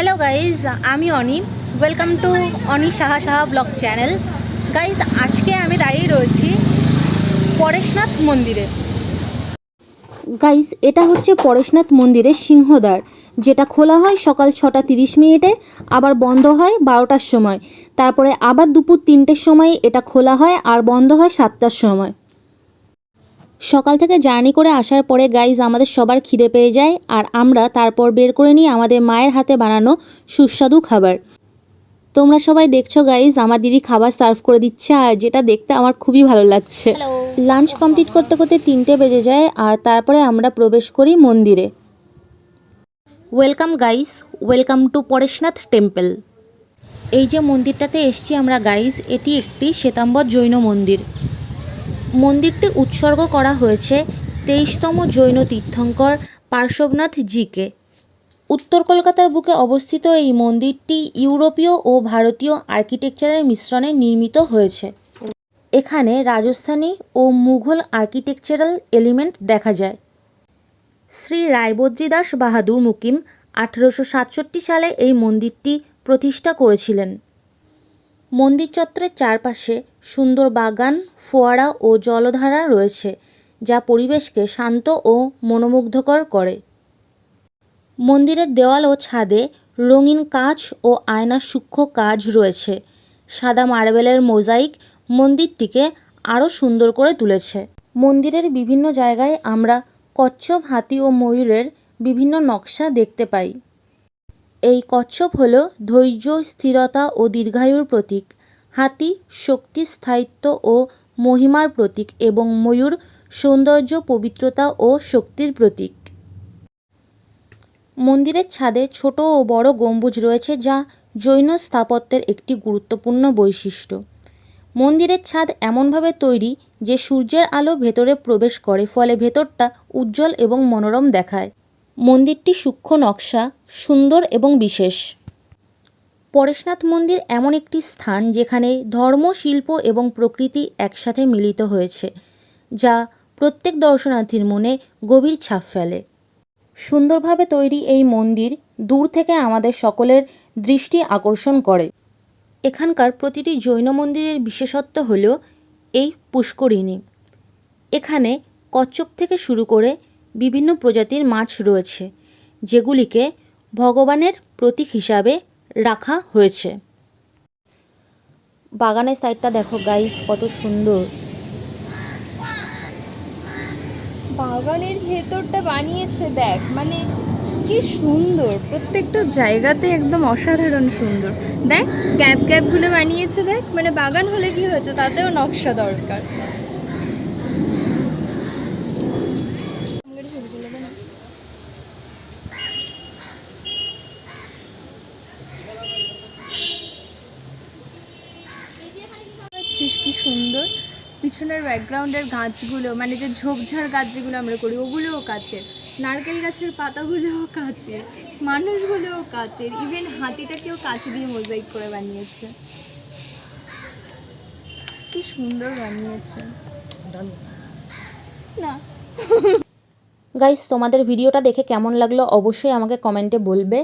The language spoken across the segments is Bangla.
হ্যালো গাইজ, আমি Ani. Welcome to Ani Saha Saha blog channel. Guys, আজকে আমি দাঁড়িয়ে রয়েছি পরেশনাথ মন্দিরে। গাইজ, এটা হচ্ছে পরেশনাথ মন্দিরের সিংহদ্বার, যেটা খোলা হয় সকাল 6:30 আবার বন্ধ হয় 12টার সময়। তারপরে আবার দুপুর 3টের সময় এটা খোলা হয় আর বন্ধ হয় 7টার সময়। সকাল থেকে জার্নি করে আসার পরে গাইজ আমাদের সবার খিদে পেয়ে যায়, আর আমরা তারপর বের করে নিই আমাদের মায়ের হাতে বানানো সুস্বাদু খাবার। তোমরা সবাই দেখছো গাইজ, আমার দিদি খাবার সার্ভ করে দিচ্ছে, আর যেটা দেখতে আমার খুবই ভালো লাগছে। লাঞ্চ কমপ্লিট করতে করতে 3টে বেজে যায়, আর তারপরে আমরা প্রবেশ করি মন্দিরে। Welcome guys, welcome to Pareshnath temple. এই যে মন্দিরটাতে এসছি আমরা গাইজ, এটি একটি শ্বেতাম্বর জৈন মন্দির। মন্দিরটি উৎসর্গ করা হয়েছে 23তম জৈন তীর্থঙ্কর পার্শ্বনাথ জিকে। উত্তর কলকাতার বুকে অবস্থিত এই মন্দিরটি ইউরোপীয় ও ভারতীয় আর্কিটেকচারের মিশ্রণে নির্মিত হয়েছে। এখানে রাজস্থানী ও মুঘল আর্কিটেকচারাল এলিমেন্ট দেখা যায়। শ্রী রায়বদ্রীদাস বাহাদুর মুকিম 1867 সালে এই মন্দিরটি প্রতিষ্ঠা করেছিলেন। মন্দির চত্বরের চারপাশে সুন্দর বাগান, ফোয়ারা ও জলধারা রয়েছে, যা পরিবেশকে শান্ত ও মনোমুগ্ধকর করে। মন্দিরের দেওয়াল ও ছাদে রঙিন কাচ ও আয়নার সূক্ষ্ম কাজ রয়েছে। সাদা মার্বেলের মোজাইক মন্দিরটিকে আরও সুন্দর করে তুলেছে। মন্দিরের বিভিন্ন জায়গায় আমরা কচ্ছপ, হাতি ও ময়ূরের বিভিন্ন নকশা দেখতে পাই। এই কচ্ছপ হল ধৈর্য, স্থিরতা ও দীর্ঘায়ুর প্রতীক। হাতি শক্তি, স্থায়িত্ব ও মহিমার প্রতীক এবং ময়ূর সৌন্দর্য, পবিত্রতা ও শক্তির প্রতীক। মন্দিরের ছাদে ছোট ও বড় গম্বুজ রয়েছে, যা জৈন স্থাপত্যের একটি গুরুত্বপূর্ণ বৈশিষ্ট্য। মন্দিরের ছাদ এমনভাবে তৈরি যে সূর্যের আলো ভেতরে প্রবেশ করে, ফলে ভেতরটা উজ্জ্বল এবং মনোরম দেখায়। মন্দিরটি সূক্ষ্ম নকশা, সুন্দর এবং বিশেষ। পরেশনাথ মন্দির এমন একটি স্থান যেখানে ধর্ম, শিল্প এবং প্রকৃতি একসাথে মিলিত হয়েছে, যা প্রত্যেক দর্শনার্থীর মনে গভীর ছাপ ফেলে। সুন্দরভাবে তৈরি এই মন্দির দূর থেকে আমাদের সকলের দৃষ্টি আকর্ষণ করে। এখানকার প্রতিটি জৈন মন্দিরের বিশেষত্ব হল এই পুষ্করিণী। এখানে কচ্ছপ থেকে শুরু করে বিভিন্ন প্রজাতির মাছ রয়েছে, যেগুলিকে ভগবানের প্রতীক হিসাবে রাখা হয়েছে। বাগানের সাইডটা দেখো গাইস, কত সুন্দর। বাগানের ভেতরটা বানিয়েছে দেখ, মানে কি সুন্দর, প্রত্যেকটা জায়গাতে একদম অসাধারণ সুন্দর। দেখ গ্যাপ গ্যাপগুলো বানিয়েছে, দেখ মানে বাগান হলে কি হয়েছে, তাতেও নকশা দরকার। কি সুন্দর পিছনের ব্যাকগ্রাউন্ডের গাছগুলো, মানে যে ঝোপঝাড় গাছ যেগুলো আমরা করি ওগুলোও কাচের, নারকেল গাছের পাতাগুলোও কাচের, মানুষগুলোও কাচের, ইভেন হাতিটাকেও কাচ দিয়ে মোজাইক করে বানিয়েছে। কি সুন্দর বানিয়েছে না। গাইস, তোমাদের ভিডিওটা দেখে কেমন লাগলো অবশ্যই আমাকে কমেন্টে বলবে,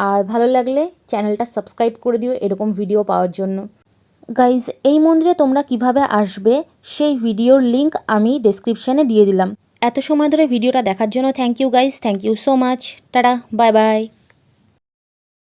আর ভালো লাগলে চ্যানেলটা সাবস্ক্রাইব করে দিও এরকম ভিডিও পাওয়ার জন্য। গাইজ, এই মন্দিরে তোমরা কিভাবে আসবে সেই ভিডিওর লিংক আমি ডেসক্রিপশানে দিয়ে দিলাম। এত সময় ধরে ভিডিওটা দেখার জন্য thank you guys, thank you so much. টাটা, বাই বাই।